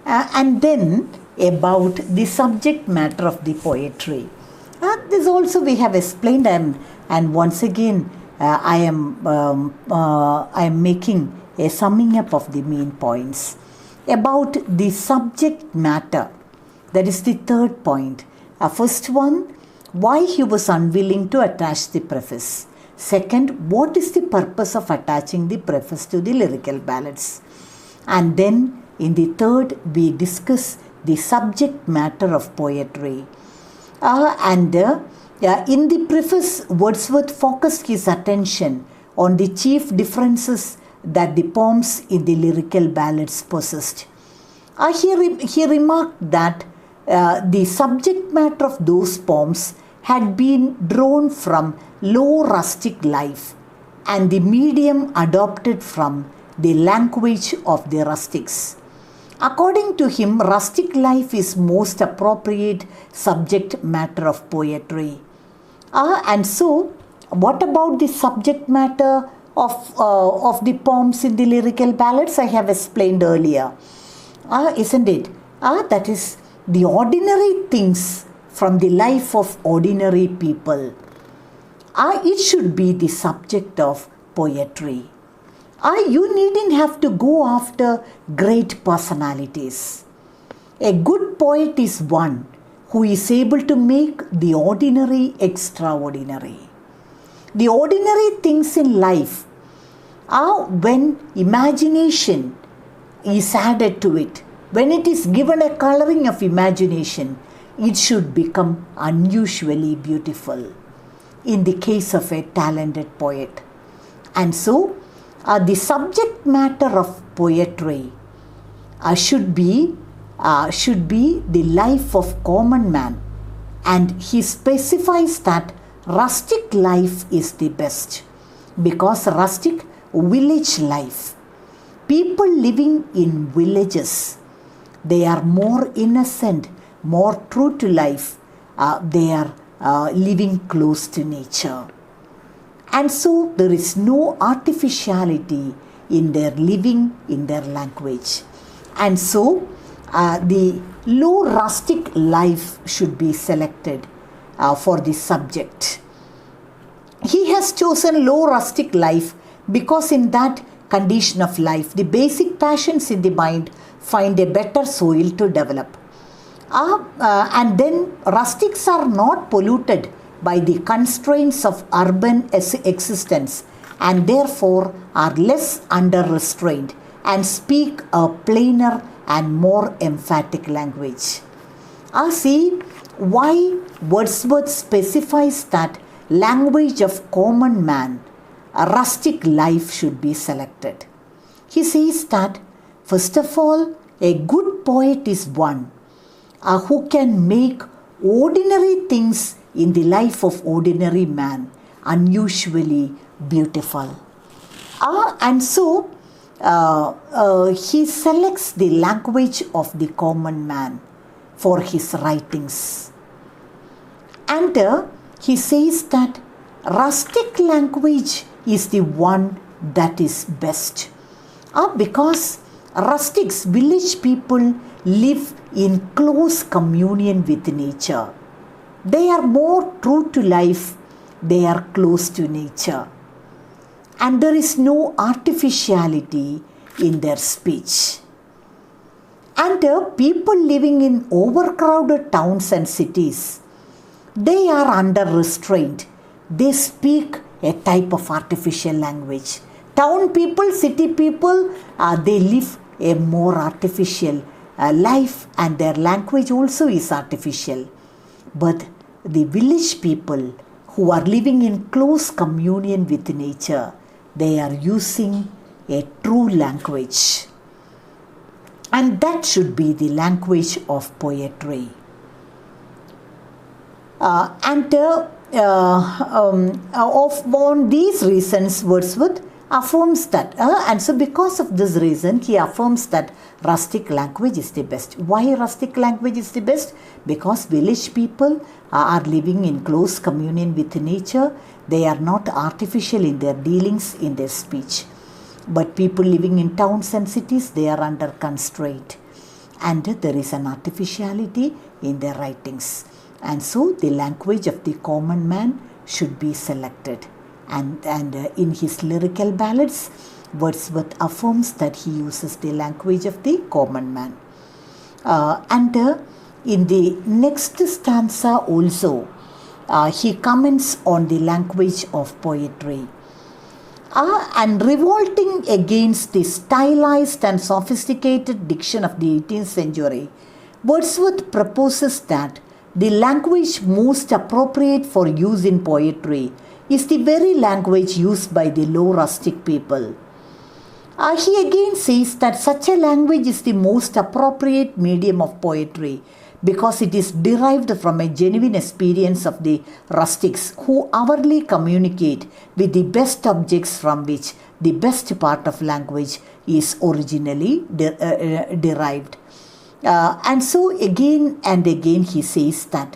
And then about the subject matter of the poetry. This also we have explained, and once again I am making a summing up of the main points about the subject matter. That is the third point. First one, why he was unwilling to attach the preface. Second, what is the purpose of attaching the preface to the lyrical ballads. And then in the third, we discuss the subject matter of poetry. In the preface, Wordsworth focused his attention on the chief differences that the poems in the lyrical ballads possessed. He remarked that the subject matter of those poems had been drawn from low rustic life and the medium adopted from the language of the rustics. According to him, rustic life is most appropriate subject matter of poetry. And so, what about the subject matter of the poems in the lyrical ballads? I have explained earlier, isn't it? That is the ordinary things from the life of ordinary people. It should be the subject of poetry. You needn't have to go after great personalities. A good poet is one who is able to make the ordinary extraordinary. The ordinary things in life are when imagination is added to it. When it is given a coloring of imagination, it should become unusually beautiful in the case of a talented poet. And so, the subject matter of poetry should be the life of common man, and he specifies that rustic life is the best, because rustic village life, people living in villages, they are more innocent, more true to life, they are living close to nature. And so there is no artificiality in their living, in their language. And so the low rustic life should be selected for the subject. He has chosen low rustic life because in that condition of life, the basic passions in the mind find a better soil to develop. And then rustics are not polluted by the constraints of urban existence and therefore are less under restraint and speak a plainer and more emphatic language. See why Wordsworth specifies that language of common man, a rustic life should be selected. He says that, first of all, a good poet is one who can make ordinary things in the life of ordinary man unusually beautiful. And so he selects the language of the common man for his writings. And he says that rustic language is the one that is best. Because rustics, village people, live in close communion with nature. They are more true to life, they are close to nature. And there is no artificiality in their speech. And people living in overcrowded towns and cities, they are under restraint. They speak a type of artificial language. Town people, city people, they live a more artificial life, and their language also is artificial. But the village people who are living in close communion with nature, they are using a true language. And that should be the language of poetry. On these reasons, Wordsworth affirms that, and so because of this reason, he affirms that rustic language is the best. Why rustic language is the best? Because village people are living in close communion with nature. They are not artificial in their dealings, in their speech. But people living in towns and cities, they are under constraint. and there is an artificiality in their writings. And so the language of the common man should be selected. And in his lyrical ballads, Wordsworth affirms that he uses the language of the common man. In the next stanza also, he comments on the language of poetry. And revolting against the stylized and sophisticated diction of the 18th century, Wordsworth proposes that the language most appropriate for use in poetry is the very language used by the low rustic people. He again says that such a language is the most appropriate medium of poetry because it is derived from a genuine experience of the rustics who hourly communicate with the best objects from which the best part of language is originally derived. And so again and again he says that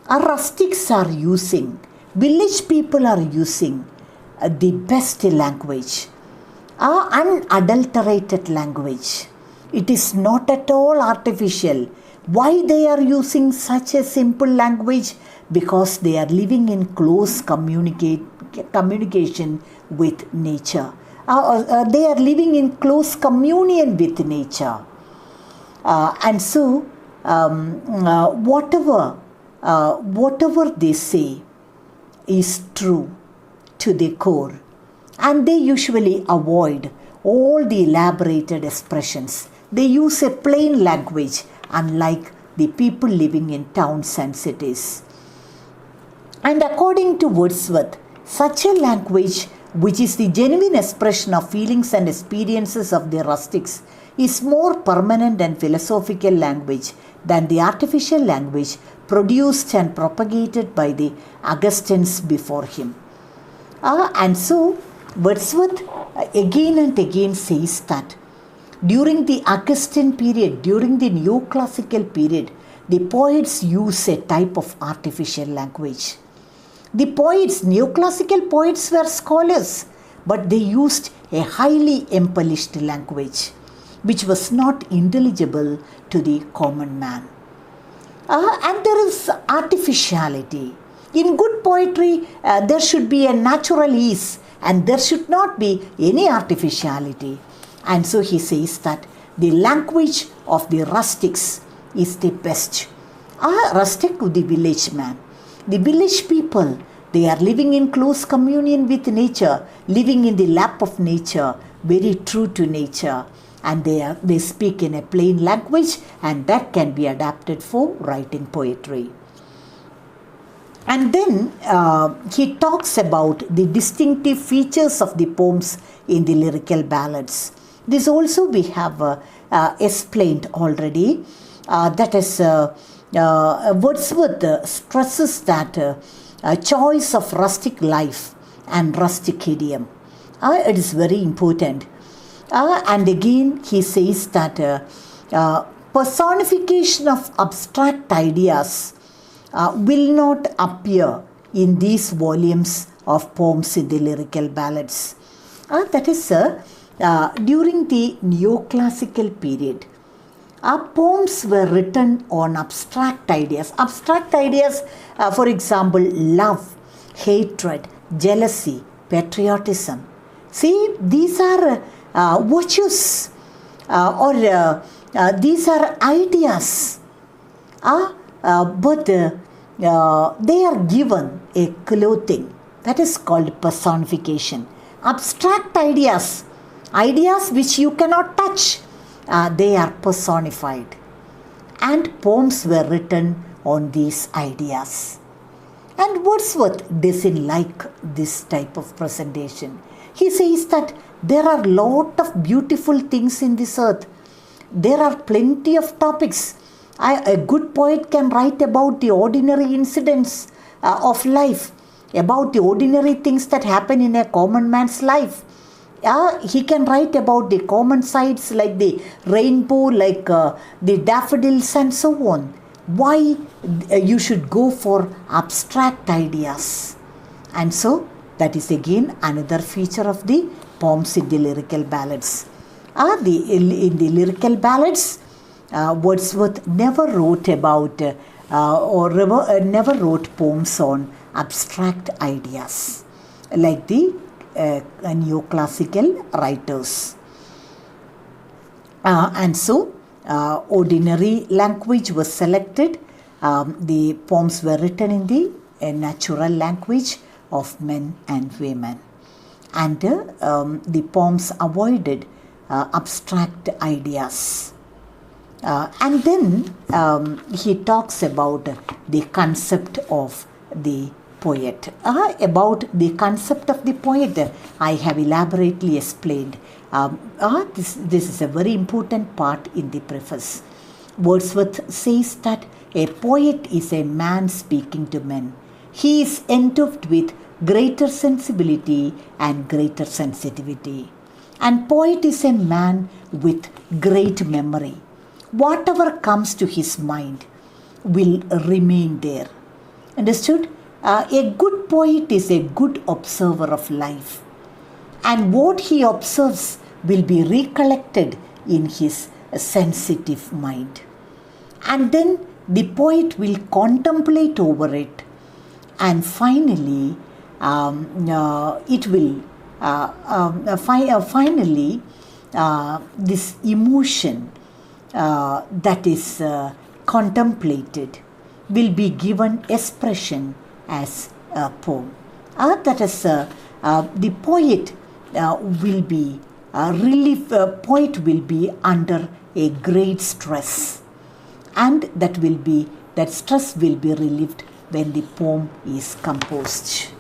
our rustics are using, village people are using the best language, unadulterated language. It is not at all artificial. Why they are using such a simple language? Because they are living in close communication with nature. They are living in close communion with nature. And so whatever they say is true to the core. And they usually avoid all the elaborated expressions. They use a plain language, unlike the people living in towns and cities. And according to Wordsworth, such a language, which is the genuine expression of feelings and experiences of the rustics, is more permanent and philosophical language than the artificial language produced and propagated by the Augustines before him. And so Wordsworth again and again says that during the Augustine period, during the neoclassical period, the poets use a type of artificial language. The poets, neoclassical poets, were scholars, but they used a highly embellished language, which was not intelligible to the common man. And there is artificiality. In good poetry, there should be a natural ease, and there should not be any artificiality. And so he says that the language of the rustics is the best. Rustic, the village man. The village people, they are living in close communion with nature, living in the lap of nature, very true to nature. And they speak in a plain language, and that can be adapted for writing poetry. And then he talks about the distinctive features of the poems in the lyrical ballads. This also we have explained already. That is, Wordsworth stresses that choice of rustic life and rustic idiom. It is very important. And again he says that personification of abstract ideas will not appear in these volumes of poems in the lyrical ballads. That is, during the neoclassical period, poems were written on abstract ideas. Abstract ideas, for example, love, hatred, jealousy, patriotism. See, these are virtues or these are ideas. But they are given a clothing that is called personification. Abstract ideas, ideas which you cannot touch, they are personified. And poems were written on these ideas. And Wordsworth doesn't like this type of presentation. He says that there are a lot of beautiful things in this earth. There are plenty of topics. A good poet can write about the ordinary incidents of life, about the ordinary things that happen in a common man's life. He can write about the common sights like the rainbow, like the daffodils and so on. Why you should go for abstract ideas? And so that is again another feature of the poems in the lyrical ballads. In the lyrical ballads, Wordsworth never wrote never wrote poems on abstract ideas like the neoclassical writers. And so ordinary language was selected. The poems were written in the natural language of men and women. And the poems avoided abstract ideas. And then he talks about the concept of the poet. About the concept of the poet, I have elaborately explained. This is a very important part in the preface. Wordsworth says that a poet is a man speaking to men. He is endowed with greater sensibility and greater sensitivity. And poet is a man with great memory. Whatever comes to his mind will remain there. Understood? A good poet is a good observer of life. And what he observes will be recollected in his sensitive mind. And then the poet will contemplate over it. And finally, this emotion that is contemplated will be given expression as a poem. That is, the poet will be poet will be under a great stress, and that stress will be relieved when the poem is composed.